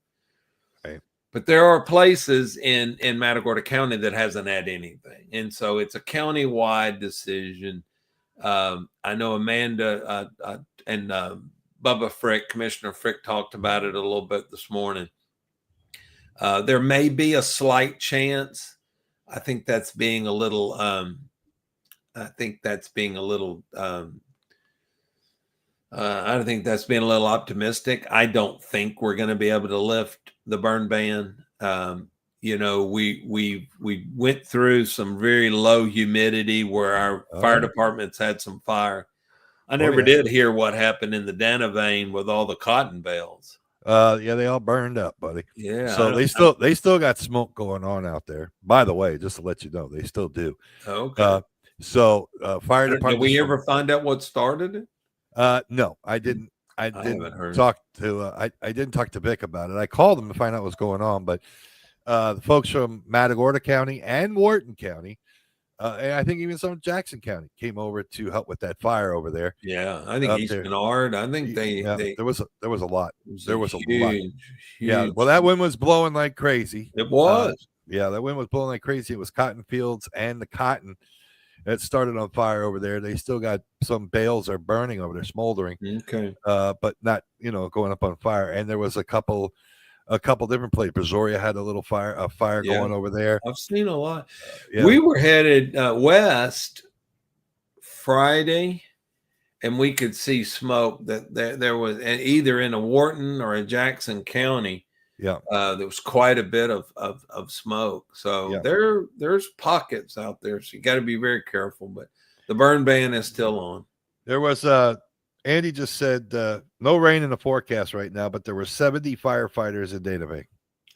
Okay. But there are places in Matagorda County that hasn't had anything. And so it's a county-wide decision. I know Amanda and Bubba Frick, Commissioner Frick, talked about it a little bit this morning. There may be a slight chance. I think that's being a little I think that's being a little optimistic. I don't think we're going to be able to lift the burn ban. We went through some very low humidity where our fire departments had some fire. I never did hear what happened in the Dana vein with all the cotton bales. They all burned up, buddy. Yeah. So they still got smoke going on out there. By the way, just to let you know, they still do. Okay. Fire department. Did we ever find out what started it? No, I didn't. I didn't talk to Vic about it. I called him to find out what's going on, but the folks from Matagorda County and Wharton County, and I think even some Jackson County came over to help with that fire over there. Yeah, I think East Menard. I think there was a lot. There was a lot. Huge, yeah, well, that wind was blowing like crazy. It was. That wind was blowing like crazy. It was cotton fields and the cotton that started on fire over there. They still got some bales are burning over there, smoldering. Okay. But not, going up on fire. And there was a couple different places. Brazoria had a fire going over there. I've seen a lot. We were headed west Friday, and we could see smoke that there was either in a Wharton or a Jackson County. Yeah, there was quite a bit of smoke. So there's pockets out there. So you got to be very careful. But the burn ban is still on. There was Andy just said no rain in the forecast right now, but there were 70 firefighters in Dana Bay.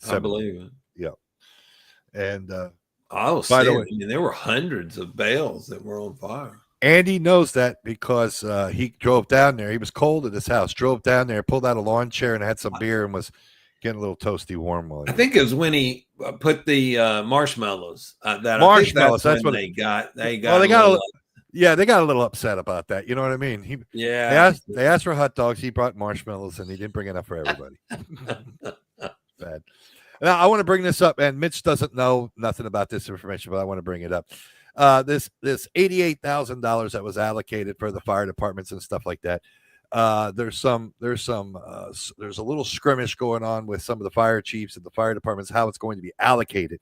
I believe it. Yeah, and by the way, there were hundreds of bales that were on fire. Andy knows that because he drove down there. He was cold at his house. Drove down there, pulled out a lawn chair, and had some beer, and was getting a little toasty warm. I think it was when he put the marshmallows. Marshmallows. That's what they got. They got a little upset about that. You know what I mean? They asked for hot dogs. He brought marshmallows, and he didn't bring enough for everybody. Bad. Now I want to bring this up, and Mitch doesn't know nothing about this information, but I want to bring it up. This $88,000 that was allocated for the fire departments and stuff like that. There's a little skirmish going on with some of the fire chiefs and the fire departments, how it's going to be allocated.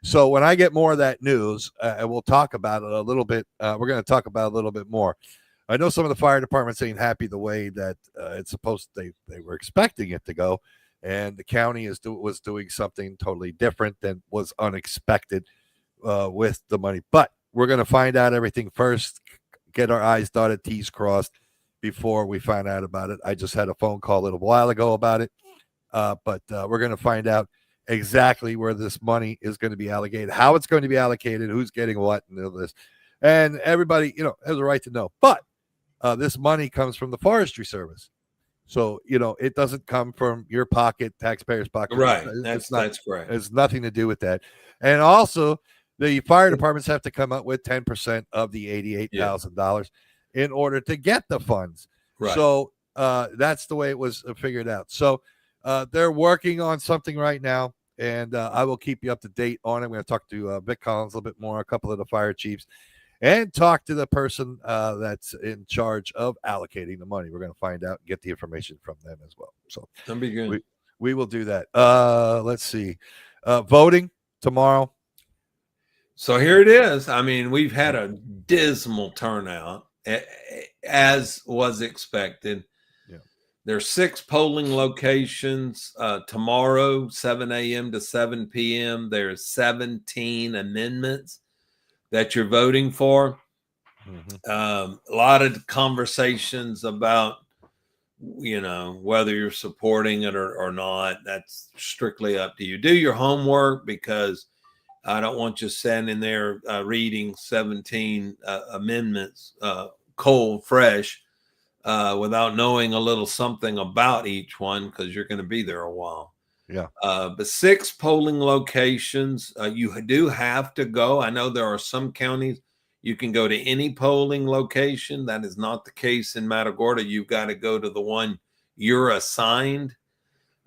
So when I get more of that news, and we'll talk about it a little bit. We're going to talk about it a little bit more. I know some of the fire departments ain't happy the way that it's supposed they were expecting it to go, and the county was doing something totally different than was unexpected with the money. But we're going to find out everything first, get our I's dotted, T's crossed before we find out about it. I just had a phone call a little while ago about it, but we're going to find out exactly where this money is going to be allocated, how it's going to be allocated, who's getting what, and all this. And everybody, has a right to know. But this money comes from the Forestry Service. So, it doesn't come from your pocket, taxpayers' pocket. Right. It's That's correct. It's nothing to do with that. And also, the fire departments have to come up with 10% of the $88,000 in order to get the funds. Right. So that's the way it was figured out. So they're working on something right now, and I will keep you up to date on it. I'm going to talk to Vic Collins a little bit more, a couple of the fire chiefs, and talk to the person that's in charge of allocating the money. We're going to find out and get the information from them as well. So that'll be good. We will do that. Let's see. Voting tomorrow. So here it is. I mean, we've had a dismal turnout, as was expected. Yeah. There's 6 polling locations tomorrow, 7 a.m. to 7 p.m. There's 17 amendments that you're voting for. A lot of conversations about, whether you're supporting it or not. That's strictly up to you. Do your homework, because I don't want you standing there reading 17 amendments cold, fresh, without knowing a little something about each one, because you're going to be there a while. Yeah. But 6 polling locations. You do have to go. I know there are some counties you can go to any polling location. That is not the case in Matagorda. You've got to go to the one you're assigned.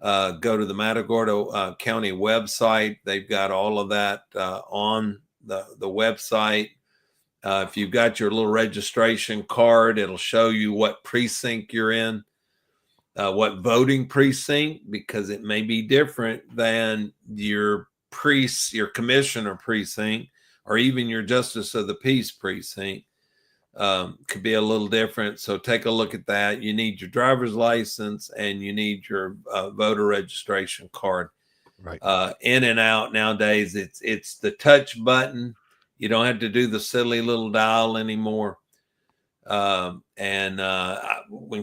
Go to the Matagorda County website. They've got all of that on the website. If you've got your little registration card, it'll show you what precinct you're in. What voting precinct, because it may be different than your commissioner precinct, or even your justice of the peace precinct. Could be a little different. So take a look at that. You need your driver's license and you need your voter registration card. Right. In and out nowadays, it's the touch button. You don't have to do the silly little dial anymore. When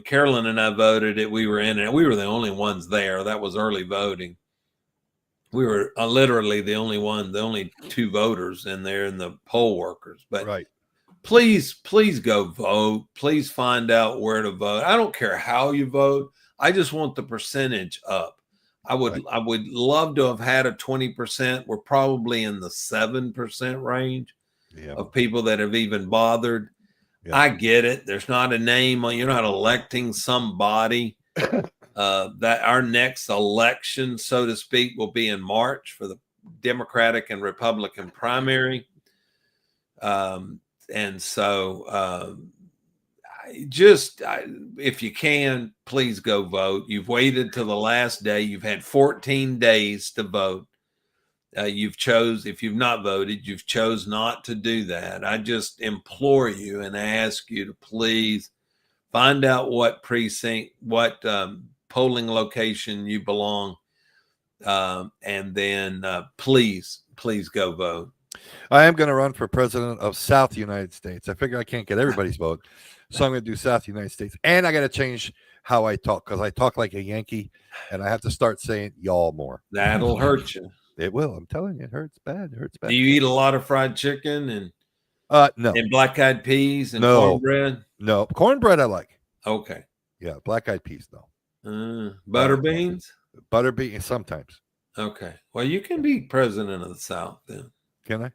Carolyn and I voted it, we were in it. We were the only ones there. That was early voting. We were literally the only 2 voters in there, and the poll workers. But right. Please go vote. Please find out where to vote. I don't care how you vote. I just want the percentage up. I would love to have had a 20%. We're probably in the 7% range of people that have even bothered. Yeah. I get it. There's not a name. You're not electing somebody. That our next election, so to speak, will be in March for the Democratic and Republican primary. And so if you can, please go vote. You've waited till the last day. You've had 14 days to vote. If you've not voted, you've chose not to do that. I just implore you and ask you to please find out what precinct, what polling location you belong, and then please go vote. I am going to run for president of South United States. I figure I can't get everybody's vote, so I'm going to do South United States. And I got to change how I talk, because I talk like a Yankee, and I have to start saying y'all more. That'll hurt you. It will. I'm telling you, it hurts bad. It hurts bad. Do you eat a lot of fried chicken and no, and black-eyed peas and cornbread? No, cornbread I like. Okay. Yeah, black-eyed peas no. Butter beans? Butter beans sometimes. Okay. Well, you can be president of the South then. Can I?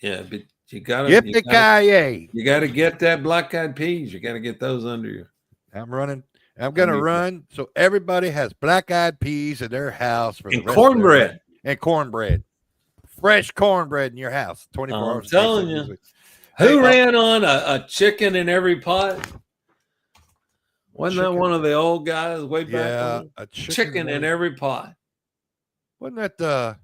Yeah, but you gotta get that black-eyed peas. You gotta get those under you. I'm running. I'm gonna run so everybody has black-eyed peas in their house for the rest cornbread. Of and cornbread. Fresh cornbread in your house. 24 hours. I'm telling you. Who ran on a chicken in every pot? Wasn't that one of the old guys way back? Yeah, a chicken in every pot. Wasn't that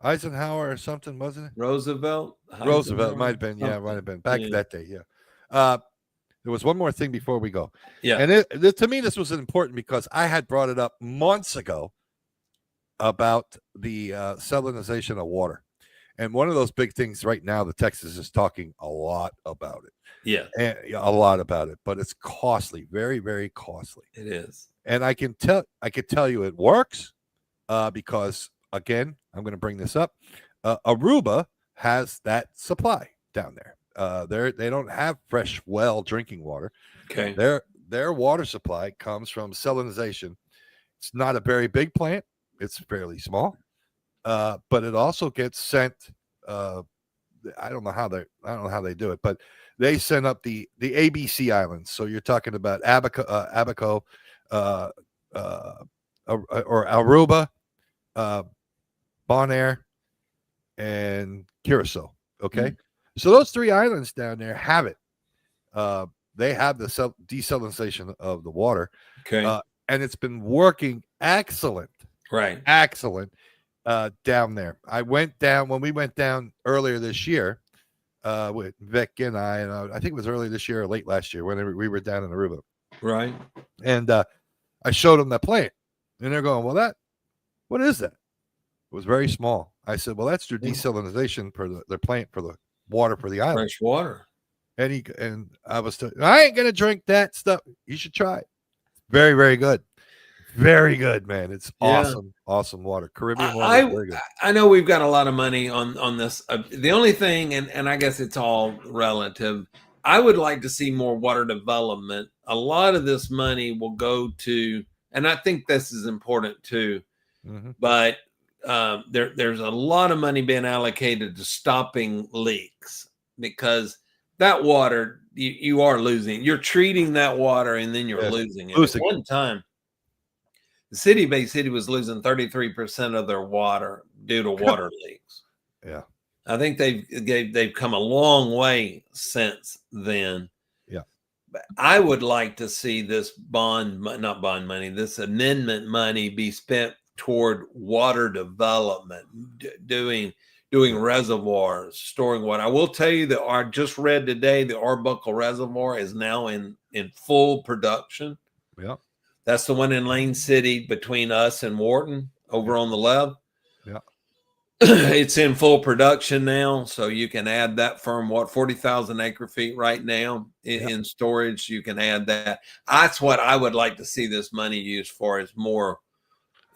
Eisenhower or something, wasn't it? Roosevelt might have been. Yeah, might have been back in that day. Yeah. There was one more thing before we go. Yeah. And to me, this was important because I had brought it up months ago about the salinization of water. And one of those big things right now, the Texas is talking a lot about it. Yeah. And a lot about it, but it's costly, very, very costly. It is. And I can tell you it works because, again, I'm going to bring this up. Aruba has that supply down there. They don't have fresh well drinking water. Okay. their water supply comes from salinization. It's not a very big plant. It's fairly small, but it also gets sent. I don't know how they do it, but they send up the ABC islands. So you're talking about Abaco, or Aruba, Bonaire, and Curacao. Okay, so those 3 islands down there have it. They have the desalinization of the water. Okay. And it's been working excellent. Right. Excellent down there. When we went down earlier this year with Vic and I think it was early this year or late last year whenever we were down in Aruba. Right. And I showed them the plant. And they're going, well, what is that? It was very small. I said, well, that's their desalinization for their plant for the water for the island. Fresh water. And I was I ain't going to drink that stuff. You should try it. Very, very good. Very good, man. It's awesome. Awesome water. Caribbean water. Very good. I know we've got a lot of money on this. The only thing, and I guess it's all relative, I would like to see more water development. A lot of this money will go to, and I think this is important too, but there's a lot of money being allocated to stopping leaks, because that water, you are losing. You're treating that water and then you're losing it. At one time, the Bay City was losing 33% of their water due to water leaks. Yeah. I think they've come a long way since then. Yeah. But I would like to see this this amendment money be spent toward water development, doing reservoirs, storing water. I will tell you that I just read today the Arbuckle Reservoir is now in full production. Yeah. That's the one in Lane City between us and Wharton over on the left. Yeah. It's in full production now. So you can add that firm, 40,000 acre feet right now in storage. You can add that. That's what I would like to see this money used for, is more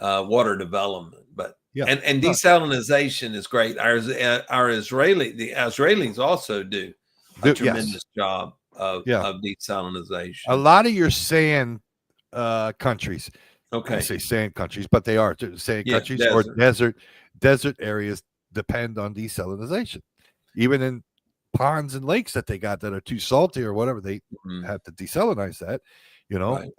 water development. But and desalinization is great. The Israelis also do a tremendous job of desalinization. A lot of your sand countries, okay, I say sand countries, but they are sand countries or desert areas depend on desalinization. Even in ponds and lakes that they got that are too salty or whatever, they have to desalinize that. Right.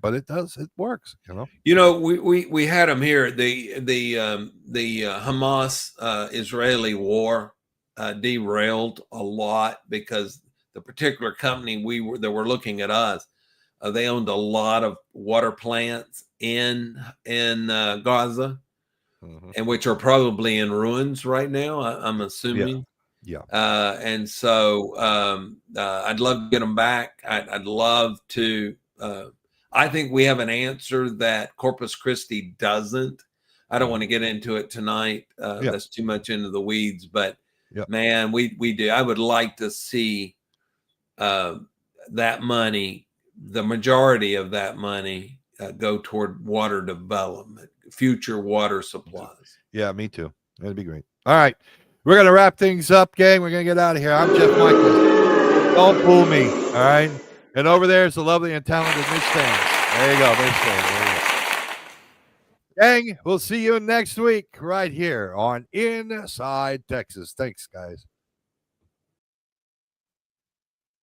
But it works. We had them here. The Hamas Israeli war derailed a lot because the particular company that were looking at us, they owned a lot of water plants in Gaza, and which are probably in ruins right now. I'm assuming. Yeah. And so I'd love to get them back. I'd love to. I think we have an answer that Corpus Christi doesn't. I don't want to get into it tonight. That's too much into the weeds. But man, we do. I would like to see that money, the majority of that money, go toward water development, future water supplies. Yeah, me too. That'd be great. All right. We're going to wrap things up, gang. We're going to get out of here. I'm Jeff Michaels. Don't fool me. All right. And over there is the lovely and talented Mitch Thames. There you go, Mitch Thames. There you go. Gang, we'll see you next week right here on Inside Texas. Thanks, guys.